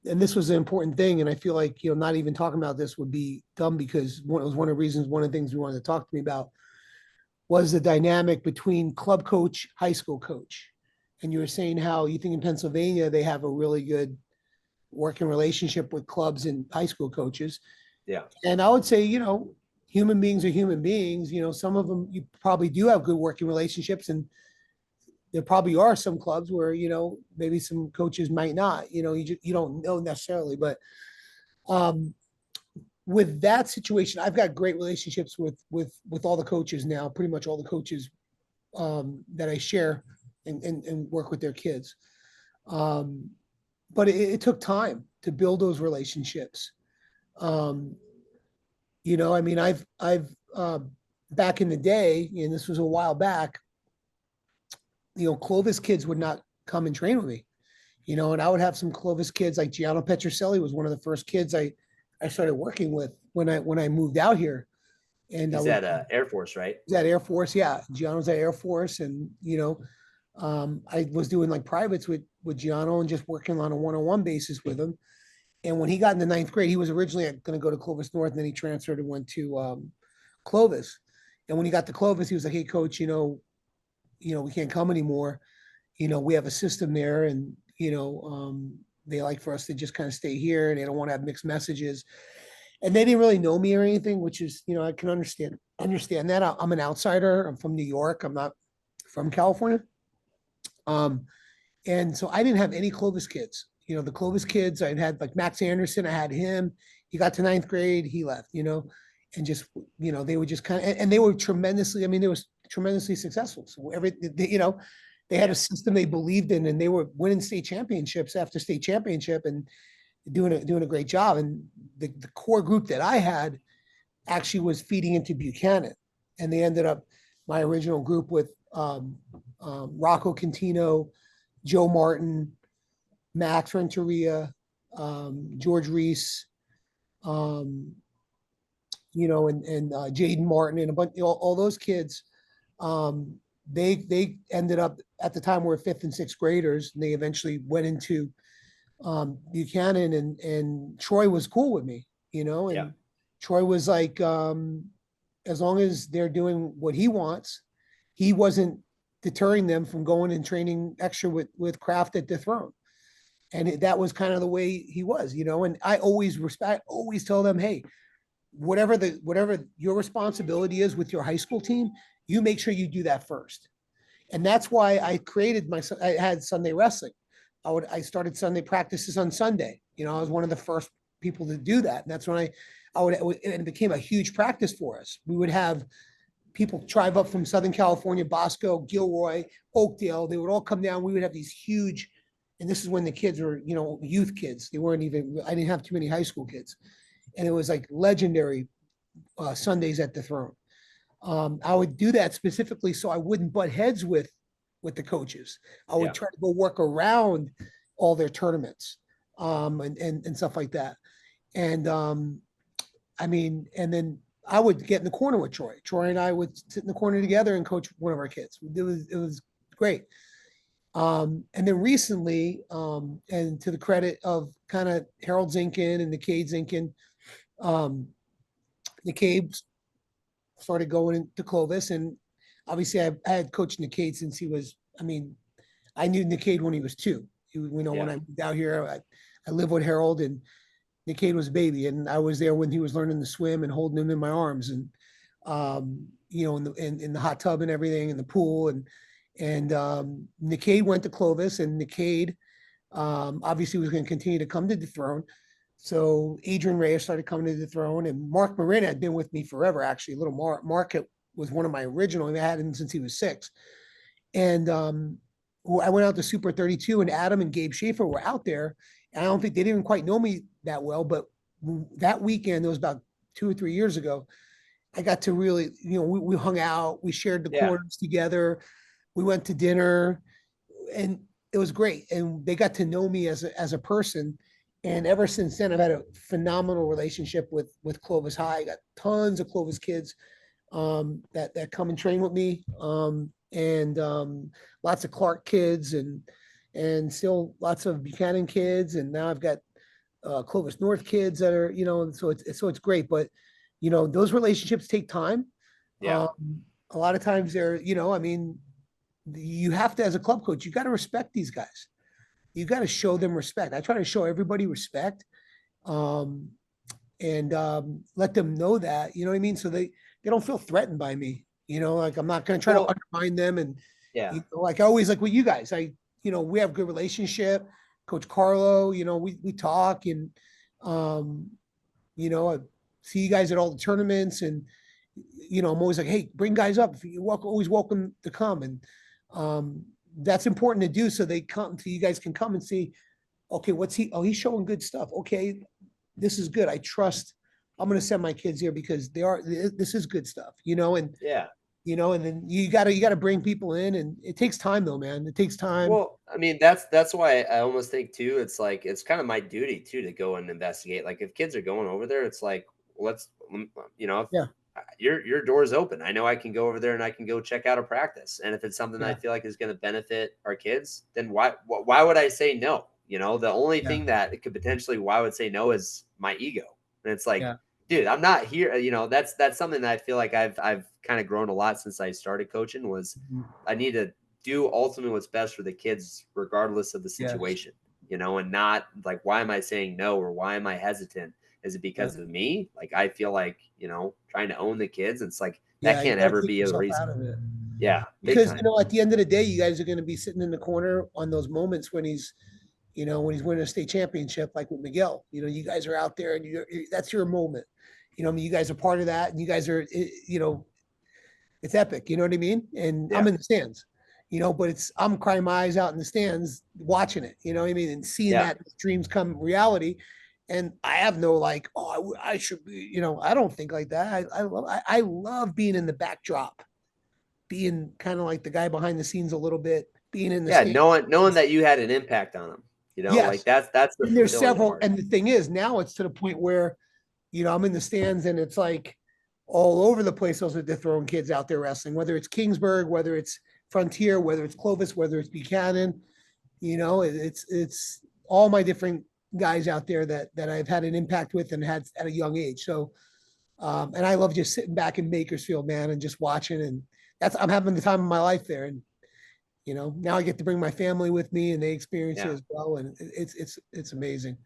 and this was an important thing. And I feel like, not even talking about this would be dumb because it was one of the reasons, one of the things you wanted to talk to me about was the dynamic between club coach, high school coach. And you were saying how you think in Pennsylvania, they have a really good working relationship with clubs and high school coaches. Yeah. And I would say, human beings are human beings. Some of them you probably do have good working relationships, and there probably are some clubs where maybe some coaches might not. You don't know necessarily, but um, with that situation, I've got great relationships with all the coaches now. Pretty much all the coaches that I share and work with their kids. Um, but it took time to build those relationships. Um, I mean, I've back in the day, and this was a while back, Clovis kids would not come and train with me, and I would have some Clovis kids like Gianno Petrocelli was one of the first kids I started working with when I moved out here. And He's at Air Force, right? He's at Air Force, yeah. Gianno's at Air Force, and I was doing like privates with Gianno and just working on a one-on-one basis with him. And when he got in the ninth grade, he was originally going to go to Clovis North, and then he transferred and went to Clovis. And when he got to Clovis, he was like, "Hey, coach, we can't come anymore. We have a system there, and they like for us to just kind of stay here, and they don't want to have mixed messages." And they didn't really know me or anything, which is, I can understand that. I'm an outsider. I'm from New York. I'm not from California. And so I didn't have any Clovis kids. The Clovis kids, I had like Max Anderson, I had him. He got to ninth grade, he left, and just, they would just kind of, and they were tremendously, I mean, they was tremendously successful. So they had a system they believed in, and they were winning state championships after state championship and doing a great job. And the core group that I had actually was feeding into Buchanan. And they ended up, my original group with Rocco Contino, Joe Martin, Max Renteria, George Reese, and Jaden Martin and a bunch, all those kids. They ended up at the time we were fifth and sixth graders, and they eventually went into Buchanan, and Troy was cool with me, and Yeah. Troy was like, as long as they're doing what he wants, he wasn't deterring them from going and training extra with Kraft at the throne. And that was kind of the way he was, and I always always tell them, hey, whatever your responsibility is with your high school team, you make sure you do that first. And that's why I had Sunday wrestling. I started Sunday practices on Sunday. I was one of the first people to do that. And that's when and it became a huge practice for us. We would have people drive up from Southern California, Bosco, Gilroy, Oakdale. They would all come down. We would have these huge, and this is when the kids were, youth kids. They weren't even, I didn't have too many high school kids. And it was like legendary Sundays at the throne. I would do that specifically so I wouldn't butt heads with the coaches. I would try to go work around all their tournaments and stuff like that. And I mean, and then I would get in the corner with Troy. Troy and I would sit in the corner together and coach one of our kids. It was great. And then recently, and to the credit of kind of Harold Zinkin and Nicaid Zinkin, Nicaid started going into Clovis, and obviously I had coached Nicaid since he was, I mean, I knew Nicaid when he was 2. When I moved out here, I lived with Harold, and Nicaid was a baby, and I was there when he was learning to swim and holding him in my arms, and in the hot tub and everything, in the pool, and Nicaid went to Clovis, and Nicaid obviously was going to continue to come to the throne. So Adrian Reyes started coming to the throne, and Mark Marina had been with me forever. Actually, little Mark was one of my original. I had him since he was 6, and I went out to Super 32, and Adam and Gabe Schaefer were out there. And I don't think they didn't quite know me that well, but that weekend, it was about 2 or 3 years ago, I got to really, we hung out, we shared the corners together, we went to dinner, and it was great. And they got to know me as a person. And ever since then, I've had a phenomenal relationship with Clovis High. I got tons of Clovis kids that come and train with me, and lots of Clark kids, and still lots of Buchanan kids. And now I've got Clovis North kids that are, and so it's great. But, those relationships take time. Yeah. A lot of times I mean, you have to, as a club coach, you got to respect these guys. You got to show them respect. I try to show everybody respect. Um, and let them know that, you know what I mean? So they don't feel threatened by me. Like I'm not going to try to Well, undermine them. And yeah. like I always like with you guys, we have a good relationship. Coach Carlo, we talk and um, I see you guys at all the tournaments and I'm always like, hey, bring guys up. You're always welcome to come. And that's important to do so they come so you guys can come and see, okay, what's he? Oh, he's showing good stuff. Okay, this is good. I trust. I'm going to send my kids here because this is good stuff, and Yeah. and then you gotta bring people in, and it takes time though, man. It takes time. Well, I mean, that's why I almost think too. It's like it's kind of my duty too to go and investigate. Like if kids are going over there, it's like let's if Yeah, your door is open. I know I can go over there and I can go check out a practice. And if it's something that I yeah, feel like is going to benefit our kids, then why would I say no? The only yeah, thing that it could potentially why I would say no is my ego. And it's like, yeah, dude, I'm not here. That's something that I feel like I've kind of grown a lot since I started coaching was mhm, I need to do ultimately what's best for the kids, regardless of the yes, situation, and not like, why am I saying no or why am I hesitant? Is it yeah, because of me? Like, I feel like, trying to own the kids. It's like, that yeah. You can't got to ever take be a yourself reason. out of it Yeah, big because time. at the end of the day, you guys are going to be sitting in the corner on those moments when he's winning a state championship, like with Miguel. You guys are out there, and that's your moment. I mean, you guys are part of that, and you guys are, it's epic. You know what I mean? And I'm Yeah. in the stands, but I'm crying my eyes out in the stands watching it. You know what I mean? And seeing Yeah. that dreams come reality. And I have no like, oh, I should be. I don't think like that. I love being in the backdrop, being kind of like the guy behind the scenes a little bit, being in the Yeah. stand. Knowing that you had an impact on them, like Yes, that's the and there's fulfilling several. part. And the thing is, now it's to the point where I'm in the stands and it's like all over the place. Those are they're throwing kids out there wrestling, whether it's Kingsburg, whether it's Frontier, whether it's Clovis, whether it's Buchanan. It's all my different guys out there that I've had an impact with and had at a young age. So, and I love just sitting back in Bakersfield, man, and just watching. And I'm having the time of my life there. And now I get to bring my family with me, and they experience it Yeah. as well. And it's amazing.